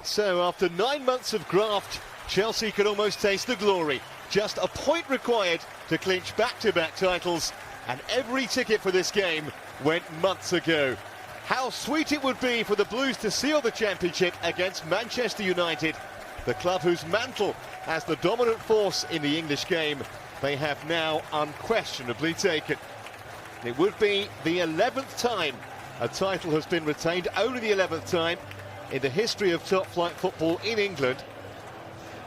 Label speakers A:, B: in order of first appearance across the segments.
A: So after 9 months of graft, Chelsea could almost taste the glory. Just a point required to clinch back-to-back titles, and every ticket for this game went months ago. How sweet it would be for the Blues to seal the championship against Manchester United, the club whose mantle as the dominant force in the English game they have now unquestionably taken. It would be the 11th time a title has been retained, only the 11th time in the history of top-flight football in England.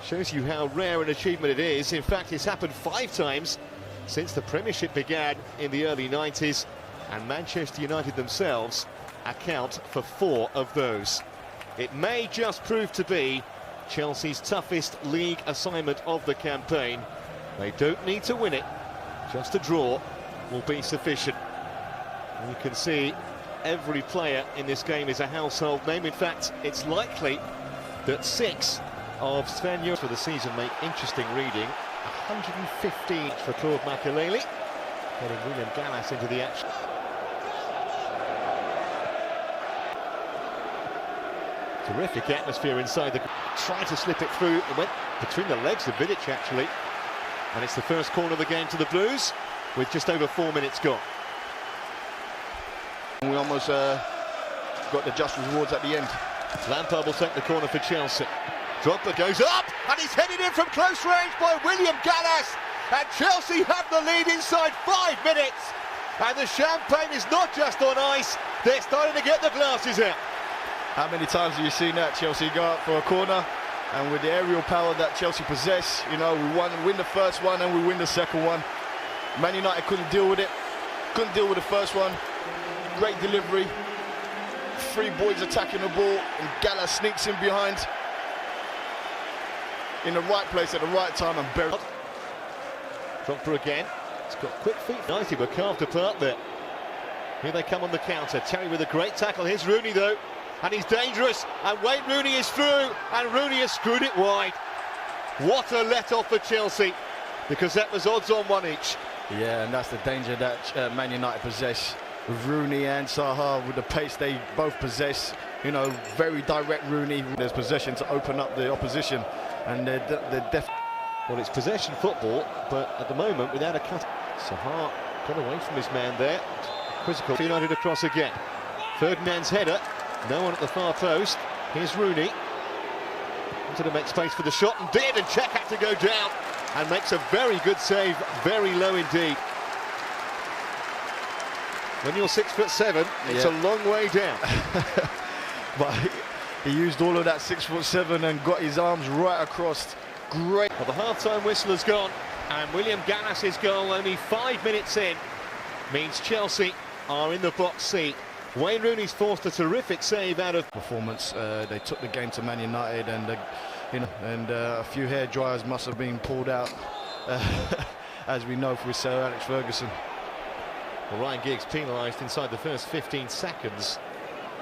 A: Shows you how rare an achievement it is. In fact, it's happened 5 times since the Premiership began in the early 90s, and Manchester United themselves account for 4 of those. It may just prove to be Chelsea's toughest league assignment of the campaign. They don't need to win it, just a draw will be sufficient. And you can see every player in this game is a household name. In fact, it's likely that 6 of Sven for the season make interesting reading. 115 for Claude Makélélé, getting William Gallas into the action. Terrific atmosphere inside the... Trying to slip it through. It went between the legs of Vidic, actually. And it's the first corner of the game to the Blues, with just over 4 minutes gone.
B: We almost got the just rewards at the end.
A: Lampard will take the corner for Chelsea. Drogba goes up, and he's headed in from close range by William Gallas. And Chelsea have the lead inside 5 minutes. And the champagne is not just on ice, they're starting to get the glasses out.
B: How many times have you seen that? Chelsea go up for a corner, and with the aerial power that Chelsea possess, you know, we win the first one and we win the second one. Man United couldn't deal with it, couldn't deal with the first one. Great delivery, 3 boys attacking the ball, and Gallas sneaks in behind, in the right place at the right time, and buried.
A: Drogba again, he's got quick feet. United were carved apart there. Here they come on the counter. Terry with a great tackle. Here's Rooney though, and he's dangerous, and Wayne Rooney is through, and Rooney has screwed it wide. What a let-off for Chelsea, because that was odds on 1 each.
B: Yeah, and that's the danger that Man United possess. With Rooney and Zaha, with the pace they both possess, you know, very direct Rooney. There's possession to open up the opposition, and they're definitely...
A: Well, it's possession football, but at the moment without a cut. Zaha got away from his man there. Quizzical. United across again. Ferdinand's header. No one at the far post. Here's Rooney. Wanted to make space for the shot, and did, and Cech had to go down and makes a very good save, very low indeed. When you're 6'7", it's a long way down.
B: But he used all of that 6'7" and got his arms right across. Great.
A: Well, the half-time whistle has gone, and William Gallas's goal only 5 minutes in means Chelsea are in the box seat. Wayne Rooney's forced a terrific save out of
B: performance. They took the game to Man United, and you know, and a few hair dryers must have been pulled out, as we know, for Sir Alex Ferguson.
A: Well, Ryan Giggs penalised inside the first 15 seconds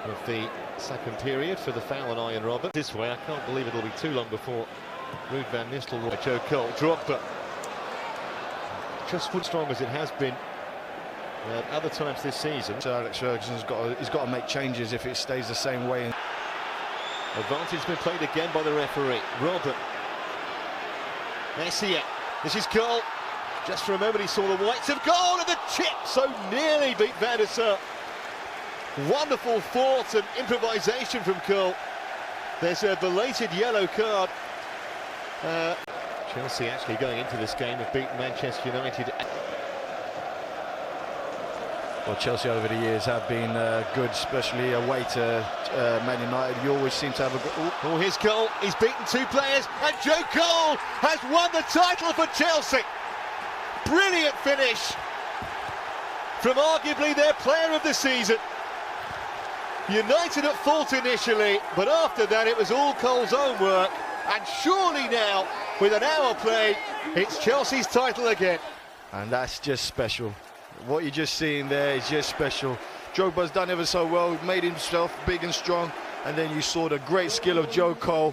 A: of the second period for the foul on Arjen Robben. This way, I can't believe it'll be too long before Ruud van Nistelrooy. Joe Cole dropped, but just as strong as it has been at other times this season.
B: Sir Alex Ferguson's got to make changes if it stays the same way.
A: Advantage been played again by the referee. Robben. Messier. This is Cole. Just for a moment he saw the whites of goal, and the chip so nearly beat Van der Sar. Wonderful thought and improvisation from Cole. There's a belated yellow card. Chelsea actually going into this game have beaten Manchester United.
B: Well, Chelsea over the years have been good, especially away to Man United. You always seem to have a good...
A: Oh, here's Cole. He's beaten 2 players, and Joe Cole has won the title for Chelsea. Brilliant finish from arguably their player of the season. United at fault initially, but after that it was all Cole's own work, and surely now, with an hour played, it's Chelsea's title again.
B: And that's just special. What you're just seeing there is just special. Drogba's done ever so well, made himself big and strong, and then you saw the great skill of Joe Cole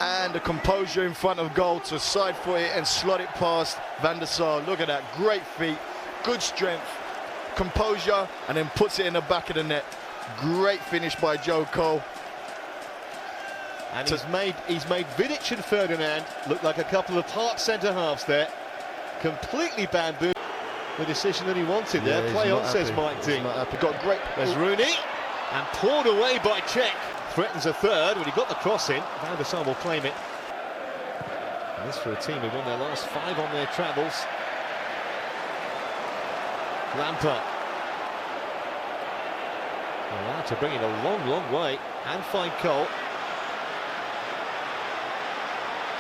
B: and the composure in front of goal to side foot it and slot it past Van der Sar. Look at that, great feet, good strength, composure, and then puts it in the back of the net. Great finish by Joe Cole.
A: And he's made Vidic and Ferdinand look like a couple of part centre halves there. Completely bamboo. The decision that he wanted there. Play on, says Mike Dean.
B: Got great.
A: There's Rooney, and pulled away by Cech. Threatens a third when he got the cross in. Van der Sar will claim it. And this for a team who won their last 5 on their travels. Lampard. Allowed to bring it a long, long way and find Cole.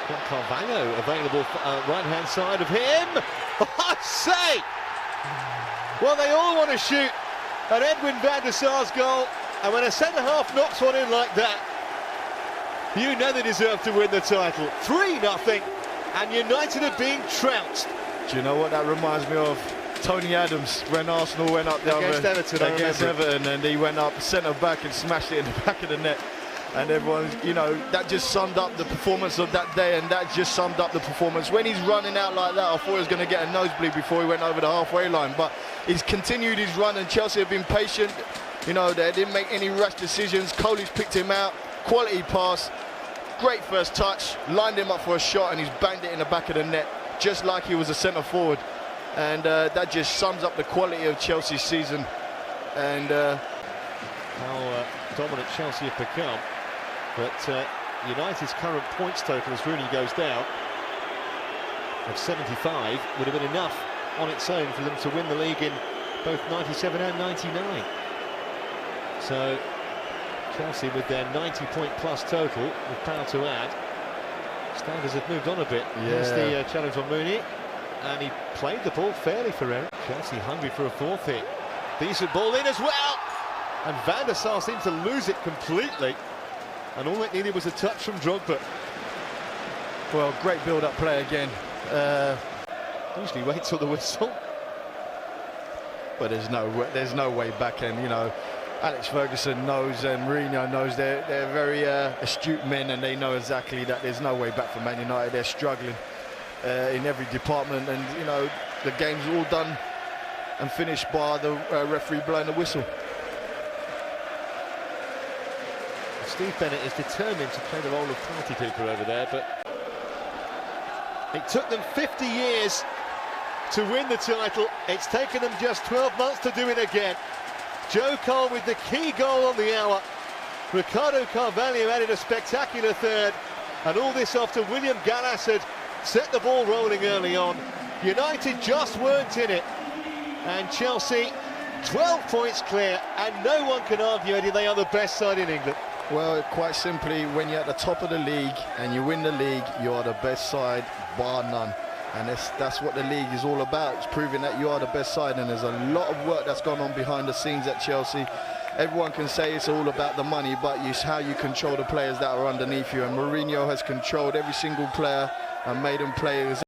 A: Got Carvalho available right-hand side of him. I say! Well, they all want to shoot at Edwin van der Sar's goal, and when a centre-half knocks one in like that, you know they deserve to win the title. 3-0, and United are being trounced.
B: Do you know what that reminds me of? Tony Adams, when Arsenal went up the
A: against
B: Everton, and he went up centre-back and smashed it in the back of the net. And everyone, you know, that just summed up the performance of that day, and that just summed up the performance. When he's running out like that, I thought he was going to get a nosebleed before he went over the halfway line, but he's continued his run, and Chelsea have been patient. You know, they didn't make any rash decisions. Coley's picked him out, quality pass, great first touch, lined him up for a shot, and he's banged it in the back of the net, just like he was a centre forward. And that just sums up the quality of Chelsea's season, and
A: how dominant Chelsea have become. But United's current points total as Rooney goes down of 75 would have been enough on its own for them to win the league in both 97 and 99. So Chelsea with their 90-point plus total with power to add. Standards have moved on a bit. Here's the challenge on Mooney, and he played the ball fairly for Eric. Chelsea hungry for a fourth hit. Decent ball in as well, and Van der Sar seemed to lose it completely. And all it needed was a touch from Drogba.
B: Well, great build-up play again.
A: Usually wait till the whistle.
B: But there's no way back, and you know, Alex Ferguson knows, and Mourinho knows. They're very astute men, and they know exactly that there's no way back for Man United. They're struggling in every department, and you know, the game's all done and finished by the referee blowing the whistle.
A: Steve Bennett is determined to play the role of party pooper over there, but it took them 50 years to win the title. It's taken them just 12 months to do it again. Joe Cole with the key goal on the hour. Ricardo Carvalho added a spectacular third, and all this after William Gallas had set the ball rolling early on. United just weren't in it, and Chelsea 12 points clear, and no one can argue, Eddie, they are the best side in England.
B: Well, quite simply, when you're at the top of the league and you win the league, you are the best side, bar none. And that's what the league is all about. It's proving that you are the best side, and there's a lot of work that's gone on behind the scenes at Chelsea. Everyone can say it's all about the money, but it's how you control the players that are underneath you. And Mourinho has controlled every single player and made them play